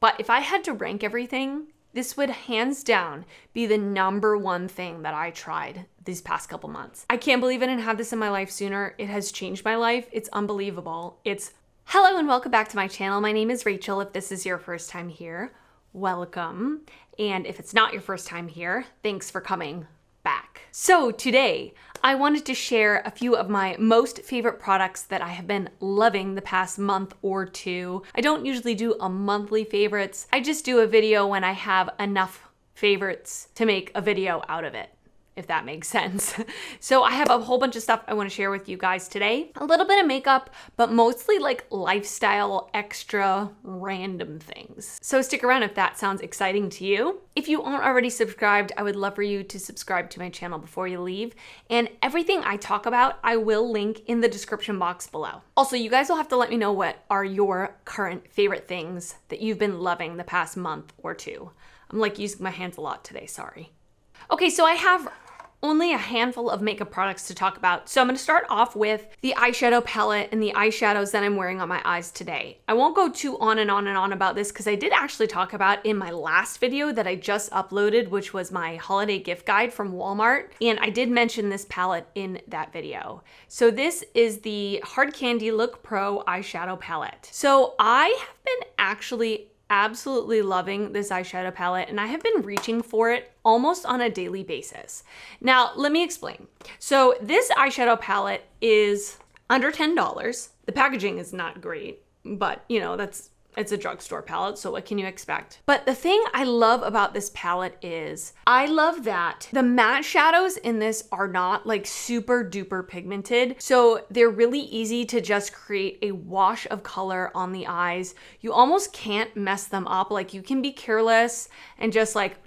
But if I had to rank everything, this would hands down be the number one thing that I tried these past couple months. I can't believe I didn't have this in my life sooner. It has changed my life. It's unbelievable. Hello and welcome back to my channel. My name is Rachel. If this is your first time here, welcome. And if it's not your first time here, thanks for coming back. So today, I wanted to share a few of my most favorite products that I have been loving the past month or two. I don't usually do a monthly favorites. I just do a video when I have enough favorites to make a video out of it, if that makes sense. So I have a whole bunch of stuff I want to share with you guys today. A little bit of makeup, but mostly like lifestyle, extra random things. So stick around if that sounds exciting to you. If you aren't already subscribed, I would love for you to subscribe to my channel before you leave. And everything I talk about, I will link in the description box below. Also, you guys will have to let me know what are your current favorite things that you've been loving the past month or two. I'm like using my hands a lot today, sorry. Okay, so I have only a handful of makeup products to talk about. So I'm gonna start off with the eyeshadow palette and the eyeshadows that I'm wearing on my eyes today. I won't go too on and on and on about this because I did actually talk about in my last video that I just uploaded, which was my holiday gift guide from Walmart. And I did mention this palette in that video. So this is the Hard Candy Look Pro eyeshadow palette. So I have been actually absolutely loving this eyeshadow palette and I have been reaching for it almost on a daily basis. Now, let me explain. So this eyeshadow palette is under $10. The packaging is not great, but you know, it's a drugstore palette, so what can you expect? But the thing I love about this palette is I love that the matte shadows in this are not like super duper pigmented. So they're really easy to just create a wash of color on the eyes. You almost can't mess them up. Like you can be careless and just like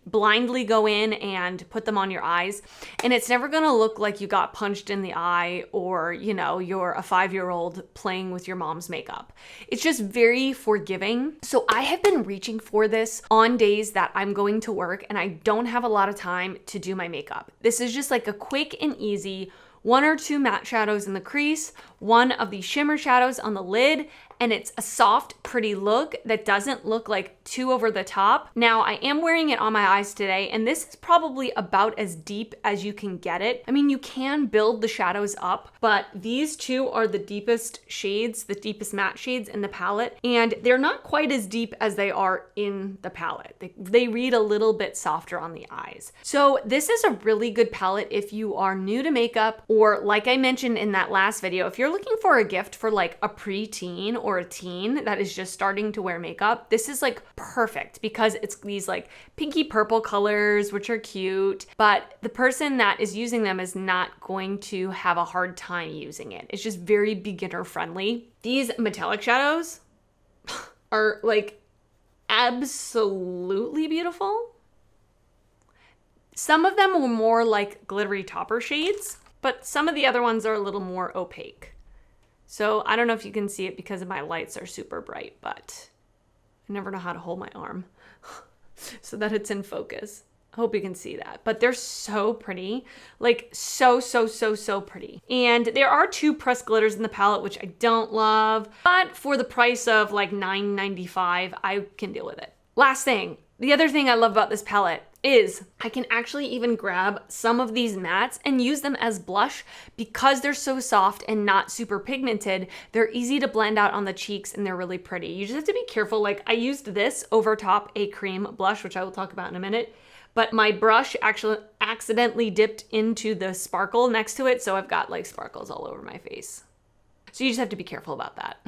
blindly go in and put them on your eyes. And it's never gonna look like you got punched in the eye or, you know, you're a 5-year-old playing with your mom's makeup. It's just very forgiving. So I have been reaching for this on days that I'm going to work and I don't have a lot of time to do my makeup. This is just like a quick and easy 1 or 2 matte shadows in the crease, 1 of the shimmer shadows on the lid, and it's a soft, pretty look that doesn't look like too over the top. Now, I am wearing it on my eyes today, and this is probably about as deep as you can get it. I mean, you can build the shadows up, but these two are the deepest shades, the deepest matte shades in the palette, and they're not quite as deep as they are in the palette. They read a little bit softer on the eyes. So this is a really good palette if you are new to makeup, or like I mentioned in that last video, if you're looking for a gift for like a preteen or a teen that is just starting to wear makeup, this is like perfect because it's these like pinky purple colors, which are cute, but the person that is using them is not going to have a hard time using it. It's just very beginner friendly. These metallic shadows are like absolutely beautiful. Some of them were more like glittery topper shades, but some of the other ones are a little more opaque. So I don't know if you can see it because my lights are super bright, but I never know how to hold my arm so that it's in focus. I hope you can see that, but they're so pretty, like so pretty. And there are 2 pressed glitters in the palette, which I don't love, but for the price of like $9.95, I can deal with it. Last thing, the other thing I love about this palette is I can actually even grab some of these mattes and use them as blush because they're so soft and not super pigmented. They're easy to blend out on the cheeks and they're really pretty. You just have to be careful. Like I used this over top a cream blush, which I will talk about in a minute, but my brush actually accidentally dipped into the sparkle next to it. So I've got like sparkles all over my face. So you just have to be careful about that.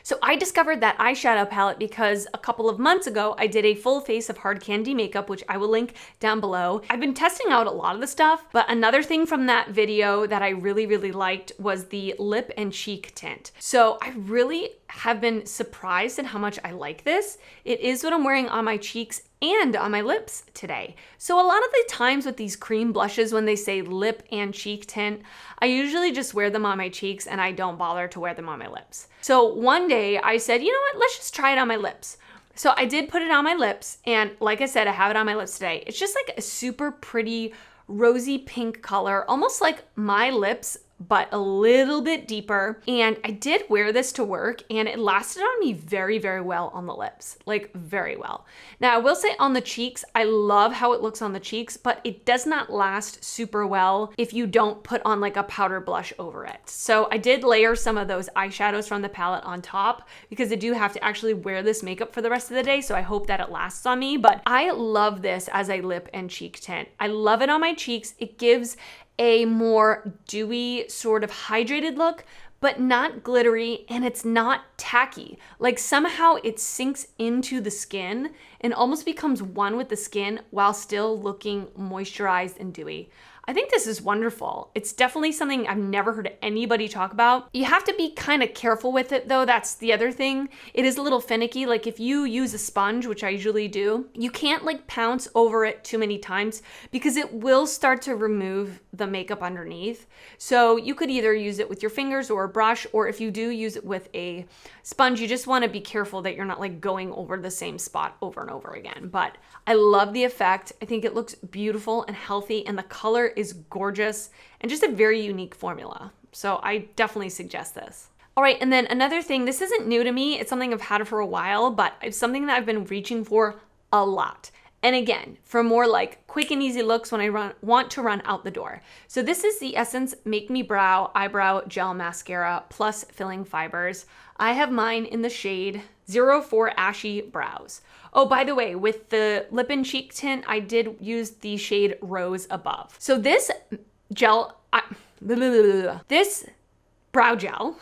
So I discovered that eyeshadow palette because a couple of months ago, I did a full face of hard candy makeup, which I will link down below. I've been testing out a lot of the stuff, but another thing from that video that I really liked was the lip and cheek tint. So I really have been surprised at how much I like this. It is what I'm wearing on my cheeks and on my lips today. So a lot of the times with these cream blushes, when they say lip and cheek tint, I usually just wear them on my cheeks and I don't bother to wear them on my lips. So one day I said, you know what, let's just try it on my lips. So I did put it on my lips, and like I said, I have it on my lips today. It's just like a super pretty rosy pink color, almost like my lips but a little bit deeper. And I did wear this to work and it lasted on me very, very well on the lips, like very well. Now I will say on the cheeks, I love how it looks on the cheeks, but it does not last super well if you don't put on like a powder blush over it. So I did layer some of those eyeshadows from the palette on top because I do have to actually wear this makeup for the rest of the day. So I hope that it lasts on me, but I love this as a lip and cheek tint. I love it on my cheeks. It gives a more dewy, sort of hydrated look, but not glittery, and it's not tacky. Like somehow it sinks into the skin and almost becomes one with the skin while still looking moisturized and dewy. I think this is wonderful. It's definitely something I've never heard anybody talk about. You have to be kind of careful with it though. That's the other thing. It is a little finicky. Like if you use a sponge, which I usually do, you can't like pounce over it too many times because it will start to remove the makeup underneath. So you could either use it with your fingers or a brush, or if you do use it with a sponge, you just want to be careful that you're not like going over the same spot over and over again. But I love the effect. I think it looks beautiful and healthy, and the color is gorgeous and just a very unique formula. So I definitely suggest this. All right, and then another thing, this isn't new to me. It's something I've had for a while, but it's something that I've been reaching for a lot. And again, for more like quick and easy looks when I want to run out the door. So this is the Essence Make Me Brow Eyebrow Gel Mascara plus Filling Fibers. I have mine in the shade 04 Ashy Brows. Oh, by the way, with the lip and cheek tint, I did use the shade Rose Above. So this gel, this brow gel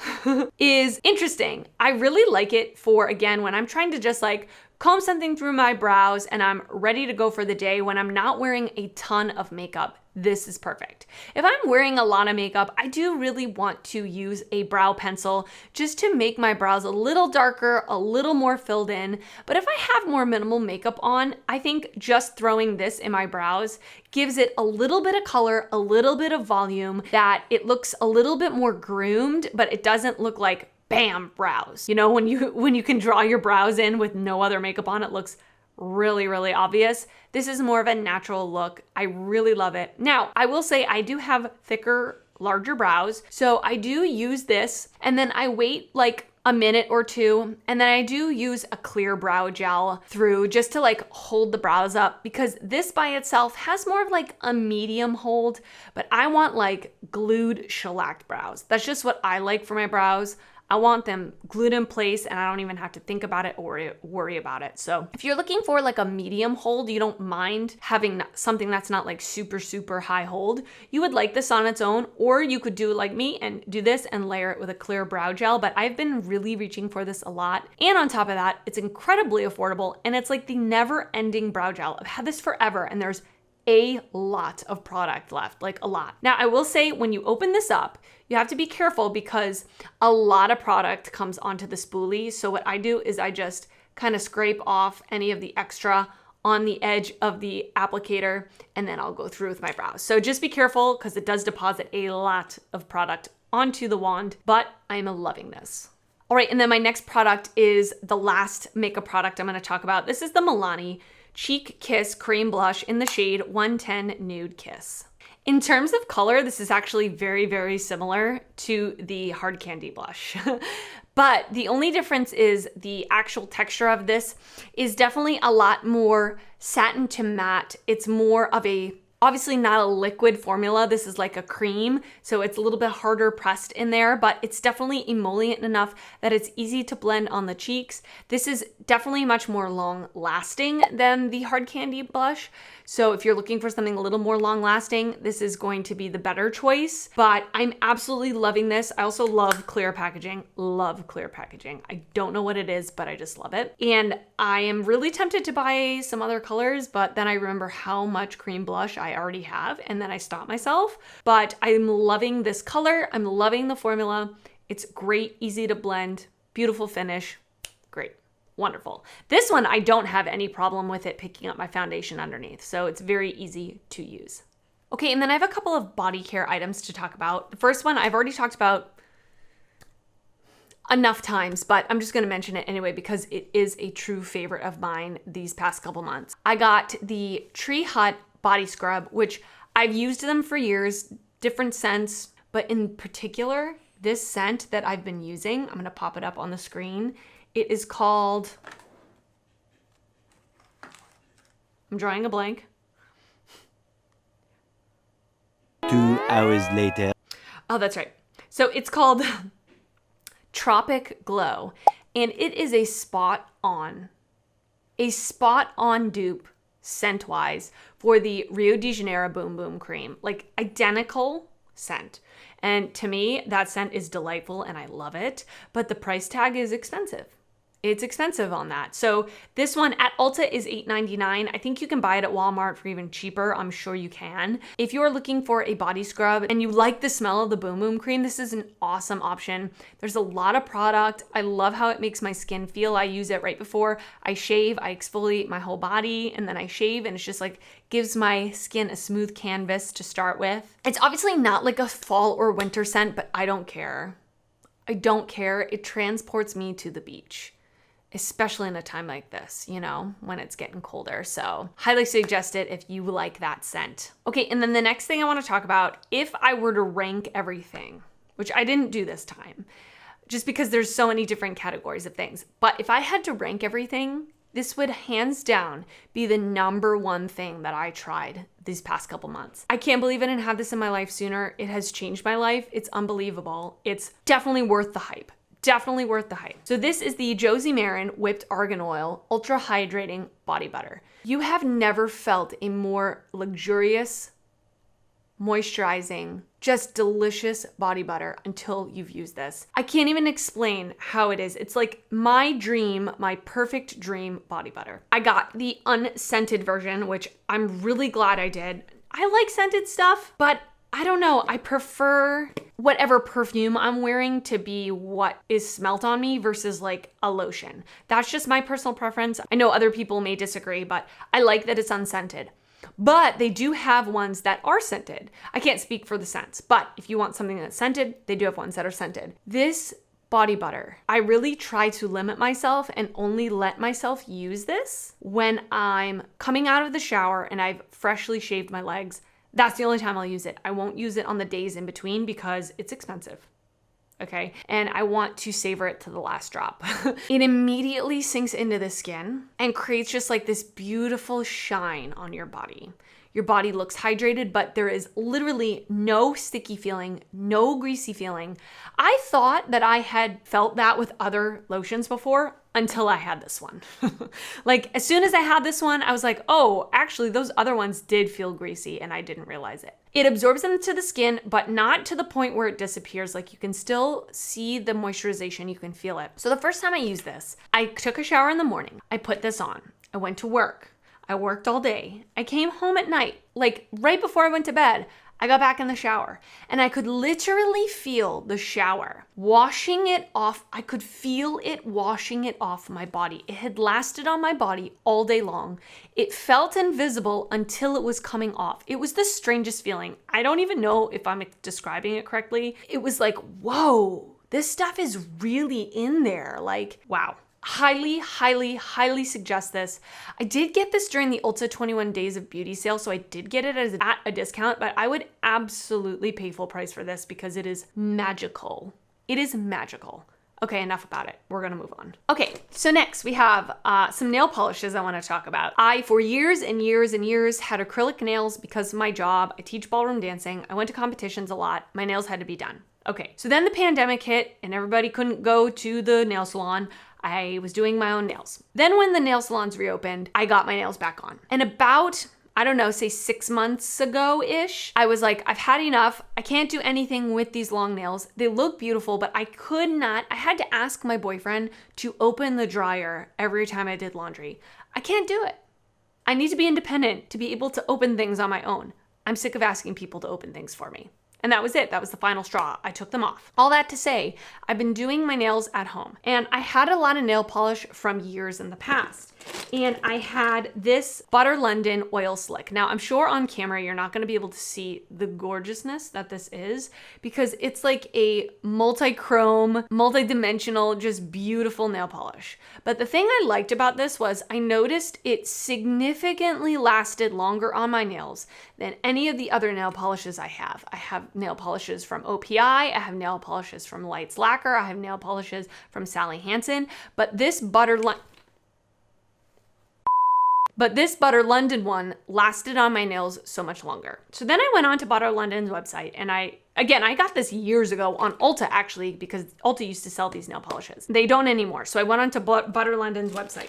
is interesting. I really like it for, again, when I'm trying to just like comb something through my brows and I'm ready to go for the day when I'm not wearing a ton of makeup. This is perfect. If I'm wearing a lot of makeup, I do really want to use a brow pencil just to make my brows a little darker, a little more filled in. But if I have more minimal makeup on, I think just throwing this in my brows gives it a little bit of color, a little bit of volume, that it looks a little bit more groomed, but it doesn't look like bam, brows. You know, when you can draw your brows in with no other makeup on, it looks really, really obvious. This is more of a natural look. I really love it. Now, I will say I do have thicker, larger brows, so I do use this and then I wait like a minute or two, and then I do use a clear brow gel through just to like hold the brows up, because this by itself has more of like a medium hold, but I want like glued shellacked brows. That's just what I like for my brows. I want them glued in place and I don't even have to think about it or worry about it. So if you're looking for like a medium hold, you don't mind having something that's not like super, super high hold, you would like this on its own, or you could do like me and do this and layer it with a clear brow gel. But I've been really reaching for this a lot. And on top of that, it's incredibly affordable and it's like the never ending brow gel. I've had this forever and there's a lot of product left, like a lot. Now, I will say when you open this up, you have to be careful because a lot of product comes onto the spoolie. So what I do is I just kind of scrape off any of the extra on the edge of the applicator, and then I'll go through with my brows. So just be careful because it does deposit a lot of product onto the wand, but I'm loving this. All right, and then my next product is the last makeup product I'm gonna talk about. This is the Milani Cheek Kiss Cream Blush in the shade 110 Nude Kiss. In terms of color, this is actually very, very similar to the Hard Candy blush. But the only difference is the actual texture of this is definitely a lot more satin to matte. It's more of a, obviously not a liquid formula. This is like a cream, so it's a little bit harder pressed in there, but it's definitely emollient enough that it's easy to blend on the cheeks. This is definitely much more long lasting than the Hard Candy blush. So if you're looking for something a little more long lasting, this is going to be the better choice, but I'm absolutely loving this. I also love clear packaging, love clear packaging. I don't know what it is, but I just love it. And I am really tempted to buy some other colors, but then I remember how much cream blush I already have, and then I stop myself. But I'm loving this color. I'm loving the formula. It's great, easy to blend, beautiful finish, great. Wonderful. This one, I don't have any problem with it picking up my foundation underneath, so it's very easy to use. Okay, and then I have a couple of body care items to talk about. The first one I've already talked about enough times, but I'm just going to mention it anyway because it is a true favorite of mine these past couple months. I got the Tree Hut body scrub, which I've used them for years, different scents, but in particular, this scent that I've been using, I'm gonna pop it up on the screen. It is called, I'm drawing a blank. 2 hours later. Oh, that's right. So it's called Tropic Glow, and it is a spot-on dupe scent-wise for the Rio de Janeiro Boom Boom Cream. Like, identical scent. And to me, that scent is delightful and I love it, but the price tag is expensive. It's expensive on that. So this one at Ulta is $8.99. I think you can buy it at Walmart for even cheaper. I'm sure you can. If you're looking for a body scrub and you like the smell of the Boom Boom Cream, this is an awesome option. There's a lot of product. I love how it makes my skin feel. I use it right before I shave. I exfoliate my whole body and then I shave, and it's just like gives my skin a smooth canvas to start with. It's obviously not like a fall or winter scent, but I don't care. I don't care. It transports me to the beach, especially in a time like this, you know, when it's getting colder. So highly suggest it if you like that scent. Okay, and then the next thing I want to talk about, if I were to rank everything, which I didn't do this time, just because there's so many different categories of things, but if I had to rank everything, this would hands down be the number one thing that I tried these past couple months. I can't believe I didn't have this in my life sooner. It has changed my life. It's unbelievable. It's definitely worth the hype. Definitely worth the hype. So this is the Josie Maran Whipped Argan Oil Ultra Hydrating Body Butter. You have never felt a more luxurious, moisturizing, just delicious body butter until you've used this. I can't even explain how it is. It's like my dream, my perfect dream body butter. I got the unscented version, which I'm really glad I did. I like scented stuff, but I don't know, I prefer whatever perfume I'm wearing to be what is smelt on me versus like a lotion. That's just my personal preference. I know other people may disagree, but I like that it's unscented. But they do have ones that are scented. I can't speak for the scents, but if you want something that's scented, they do have ones that are scented. This body butter, I really try to limit myself and only let myself use this when I'm coming out of the shower and I've freshly shaved my legs. That's the only time I'll use it. I won't use it on the days in between because it's expensive, okay? And I want to savor it to the last drop. It immediately sinks into the skin and creates just like this beautiful shine on your body. Your body looks hydrated, but there is literally no sticky feeling, no greasy feeling. I thought that I had felt that with other lotions before until I had this one. Like as soon as I had this one, I was like, oh, actually those other ones did feel greasy and I didn't realize it. It absorbs into the skin, but not to the point where it disappears. Like you can still see the moisturization, you can feel it. So the first time I used this, I took a shower in the morning. I put this on. I went to work. I worked all day. I came home at night, like right before I went to bed. I got back in the shower and I could literally feel the shower washing it off. I could feel it washing it off my body. It had lasted on my body all day long. It felt invisible until it was coming off. It was the strangest feeling. I don't even know if I'm describing it correctly. It was like, whoa, this stuff is really in there. Like, wow. Highly, highly, highly suggest this. I did get this during the Ulta 21 Days of Beauty sale, so I did get it at a discount, but I would absolutely pay full price for this because it is magical. It is magical. Okay, enough about it. We're gonna move on. Okay, so next we have some nail polishes I wanna talk about. I, for years and years and years, had acrylic nails because of my job. I teach ballroom dancing. I went to competitions a lot. My nails had to be done. Okay, so then the pandemic hit and everybody couldn't go to the nail salon. I was doing my own nails. Then when the nail salons reopened, I got my nails back on. And about, I don't know, say 6 months ago-ish, I was like, I've had enough. I can't do anything with these long nails. They look beautiful, but I could not, I had to ask my boyfriend to open the dryer every time I did laundry. I can't do it. I need to be independent to be able to open things on my own. I'm sick of asking people to open things for me. And that was it. That was the final straw. I took them off. All that to say, I've been doing my nails at home and I had a lot of nail polish from years in the past. and I had this Butter London Oil Slick. Now, I'm sure on camera you're not going to be able to see the gorgeousness that this is because it's like a multi-chrome, multi-dimensional, just beautiful nail polish. But the thing I liked about this was I noticed it significantly lasted longer on my nails than any of the other nail polishes I have. I have nail polishes from OPI, I have nail polishes from Lights Lacquer, I have nail polishes from Sally Hansen, but this Butter London one lasted on my nails so much longer. So then I went on to Butter London's website and I got this years ago on Ulta actually because Ulta used to sell these nail polishes. They don't anymore. So I went on to Butter London's website.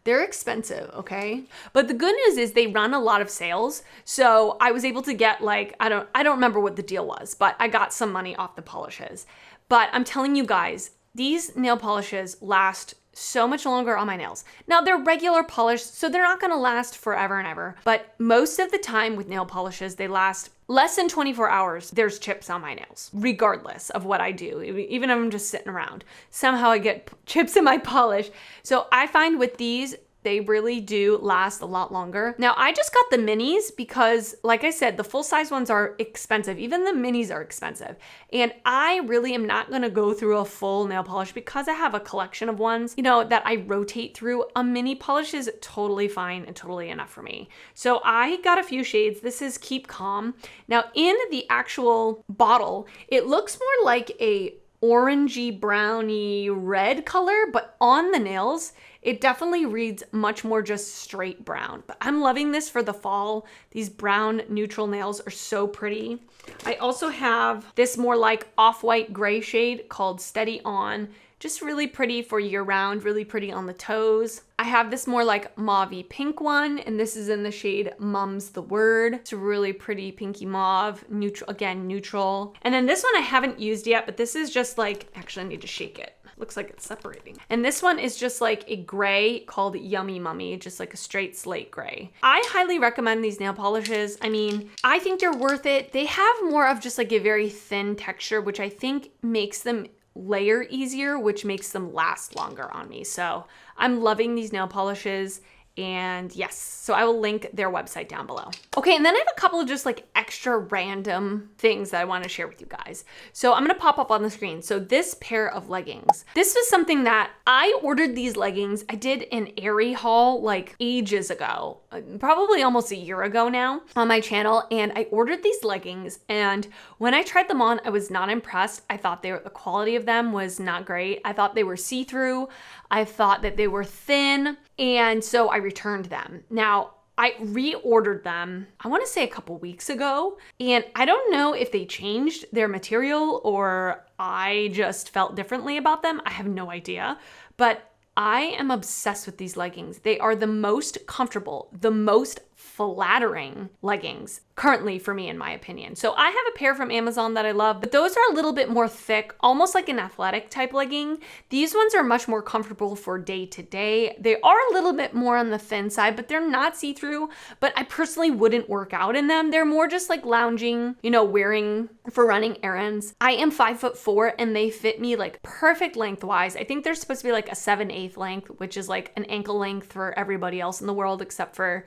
They're expensive, okay? But the good news is they run a lot of sales. So I was able to get like, I don't remember what the deal was, but I got some money off the polishes. But I'm telling you guys, these nail polishes last so much longer on my nails. Now they're regular polish, so they're not gonna last forever and ever, but most of the time with nail polishes, they last less than 24 hours. There's chips on my nails, regardless of what I do. Even if I'm just sitting around, somehow I get chips in my polish. So I find with these, they really do last a lot longer. Now, I just got the minis because, like I said, the full-size ones are expensive. Even the minis are expensive. And I really am not gonna go through a full nail polish because I have a collection of ones, that I rotate through. A mini polish is totally fine and totally enough for me. So I got a few shades. This is Keep Calm. Now, in the actual bottle, it looks more like a orangey, browny, red color, but on the nails, it definitely reads much more just straight brown. But I'm loving this for the fall. These brown neutral nails are so pretty. I also have this more like off-white gray shade called Steady On. Just really pretty for year round, really pretty on the toes. I have this more like mauvey pink one, and this is in the shade Mum's the Word. It's a really pretty pinky mauve, neutral, again, neutral. And then this one I haven't used yet, but this is just like, actually I need to shake it. Looks like it's separating. And this one is just like a gray called Yummy Mummy, just like a straight slate gray. I highly recommend these nail polishes. I mean, I think they're worth it. They have more of just like a very thin texture, which I think makes them layer easier, which makes them last longer on me. So I'm loving these nail polishes. And yes, so I will link their website down below. Okay, and then I have a couple of just like extra random things that I want to share with you guys. So I'm gonna pop up on the screen. So this pair of leggings, this was something that I ordered these leggings. I did an Aerie haul like ages ago, probably almost a year ago now on my channel. And I ordered these leggings, and when I tried them on, I was not impressed. I thought the quality of them was not great. I thought they were see-through. I thought that they were thin. And so I returned them. Now, I reordered them, I want to say a couple weeks ago, and I don't know if they changed their material or I just felt differently about them. I have no idea, but I am obsessed with these leggings. They are the most comfortable, the most flattering leggings currently for me, in my opinion. So I have a pair from Amazon that I love, but those are a little bit more thick, almost like an athletic type legging. These ones are much more comfortable for day to day. They are a little bit more on the thin side, but they're not see-through, but I personally wouldn't work out in them. They're more just like lounging, wearing for running errands. I am 5'4" and they fit me like perfect lengthwise. I think they're supposed to be like a 7/8 length, which is like an ankle length for everybody else in the world except for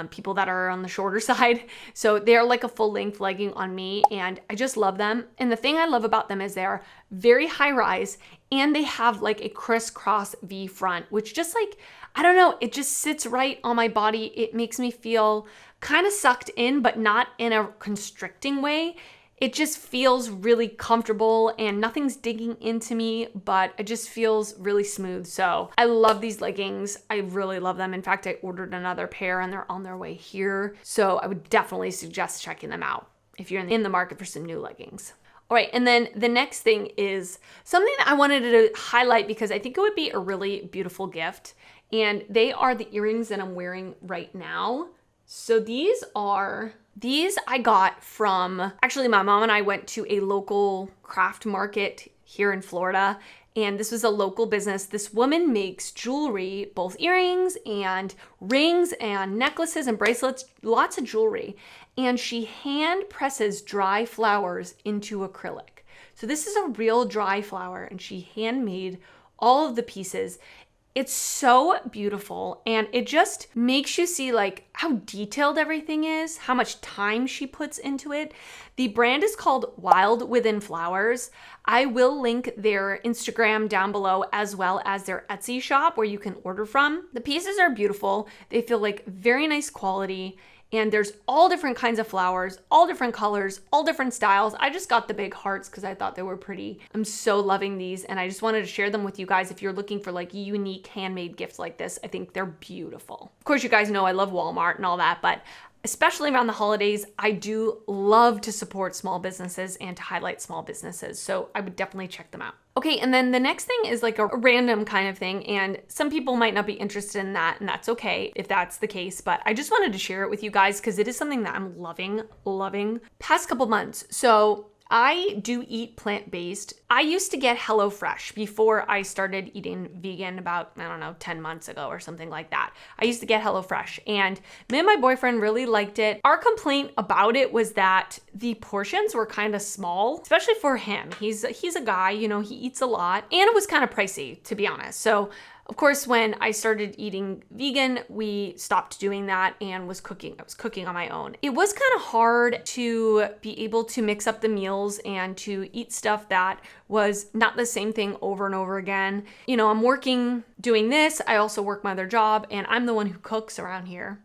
people that are on the shorter side. So they're like a full length legging on me, and I just love them. And the thing I love about them is they're very high rise, and they have like a crisscross V front, which just like, I don't know, it just sits right on my body. It makes me feel kind of sucked in, but not in a constricting way. It just feels really comfortable and nothing's digging into me, but it just feels really smooth. So I love these leggings. I really love them. In fact, I ordered another pair and they're on their way here. So I would definitely suggest checking them out if you're in the market for some new leggings. All right, and then the next thing is something that I wanted to highlight because I think it would be a really beautiful gift. And they are the earrings that I'm wearing right now. So these I got from, actually my mom and I went to a local craft market here in Florida, and this was a local business. This woman makes jewelry, both earrings and rings and necklaces and bracelets, lots of jewelry. And she hand presses dry flowers into acrylic. So this is a real dry flower, and she handmade all of the pieces. It's so beautiful, and it just makes you see like how detailed everything is, how much time she puts into it. The brand is called Wild Within Flowers. I will link their Instagram down below as well as their Etsy shop where you can order from. The pieces are beautiful. They feel like very nice quality. And there's all different kinds of flowers, all different colors, all different styles. I just got the big hearts because I thought they were pretty. I'm so loving these, and I just wanted to share them with you guys. If you're looking for like unique handmade gifts like this, I think they're beautiful. Of course, you guys know I love Walmart and all that, but especially around the holidays, I do love to support small businesses and to highlight small businesses. So I would definitely check them out. Okay, and then the next thing is like a random kind of thing, and some people might not be interested in that, and that's okay if that's the case, but I just wanted to share it with you guys because it is something that I'm loving past couple months. So I do eat plant-based. I used to get HelloFresh before I started eating vegan about, I don't know, 10 months ago or something like that. I used to get HelloFresh, and me and my boyfriend really liked it. Our complaint about it was that the portions were kind of small, especially for him. He's a guy, you know, he eats a lot, and it was kind of pricey, to be honest. So of course, when I started eating vegan, we stopped doing that and I was cooking on my own. It was kind of hard to be able to mix up the meals and to eat stuff that was not the same thing over and over again. You know, I'm working doing this. I also work my other job, and I'm the one who cooks around here.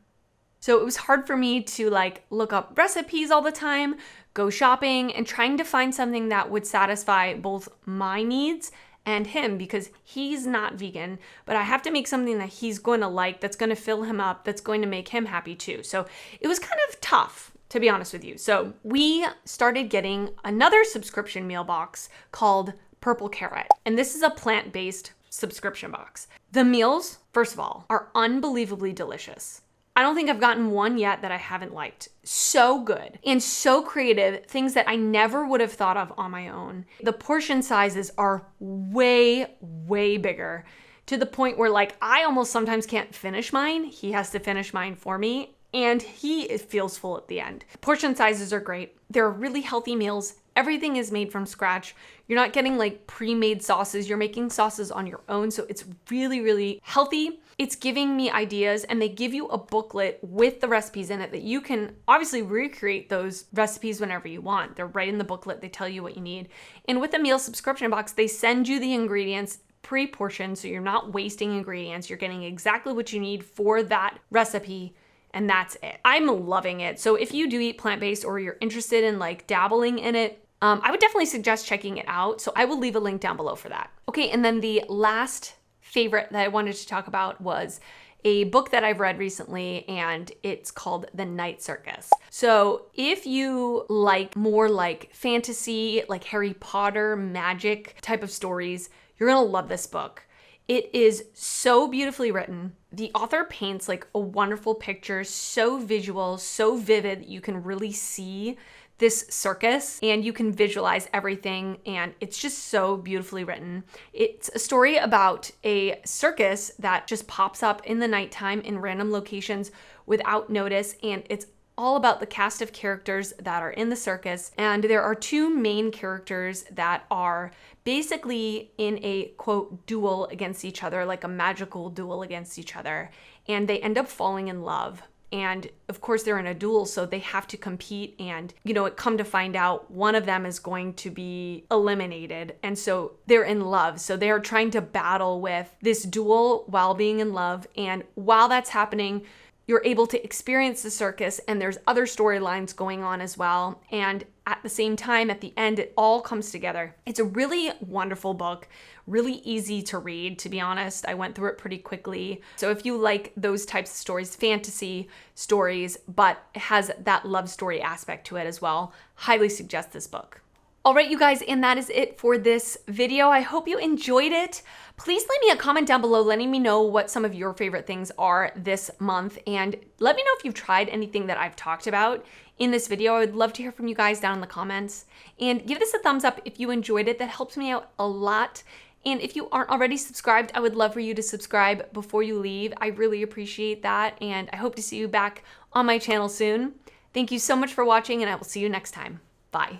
So it was hard for me to like look up recipes all the time, go shopping, and trying to find something that would satisfy both my needs and him, because he's not vegan, but I have to make something that he's going to like, that's going to fill him up, that's going to make him happy too. So it was kind of tough, to be honest with you. So we started getting another subscription meal box called Purple Carrot, and this is a plant-based subscription box. The meals, first of all, are unbelievably delicious. I don't think I've gotten one yet that I haven't liked. So good and so creative, things that I never would have thought of on my own. The portion sizes are way bigger, to the point where like I almost sometimes can't finish mine. He has to finish mine for me, and he feels full at the end. Portion sizes are great. They're really healthy meals. Everything is made from scratch. You're not getting like pre-made sauces. You're making sauces on your own. So it's really healthy. It's giving me ideas, and they give you a booklet with the recipes in it that you can obviously recreate those recipes whenever you want. They're right in the booklet. They tell you what you need. And with the meal subscription box, they send you the ingredients pre-portioned, so you're not wasting ingredients. You're getting exactly what you need for that recipe, and that's it. I'm loving it. So if you do eat plant-based or you're interested in like dabbling in it, I would definitely suggest checking it out. So I will leave a link down below for that. Okay, and then the last favorite that I wanted to talk about was a book that I've read recently, and it's called The Night Circus. So if you like more like fantasy, like Harry Potter, magic type of stories, you're gonna love this book. It is so beautifully written. The author paints like a wonderful picture, so visual, so vivid that you can really see this circus and you can visualize everything, and it's just so beautifully written. It's a story about a circus that just pops up in the nighttime in random locations without notice, and it's all about the cast of characters that are in the circus. And there are two main characters that are basically in a quote duel against each other, like a magical duel against each other, and they end up falling in love. And of course they're in a duel, so they have to compete, and come to find out one of them is going to be eliminated, and so they're in love. So they're trying to battle with this duel while being in love, and while that's happening, you're able to experience the circus, and there's other storylines going on as well. And at the same time, at the end, it all comes together. It's a really wonderful book, really easy to read, to be honest. I went through it pretty quickly. So if you like those types of stories, fantasy stories, but it has that love story aspect to it as well, highly suggest this book. All right, you guys, and that is it for this video. I hope you enjoyed it. Please leave me a comment down below letting me know what some of your favorite things are this month, and let me know if you've tried anything that I've talked about in this video. I would love to hear from you guys down in the comments, and give this a thumbs up if you enjoyed it. That helps me out a lot. And if you aren't already subscribed, I would love for you to subscribe before you leave. I really appreciate that, and I hope to see you back on my channel soon. Thank you so much for watching, and I will see you next time. Bye.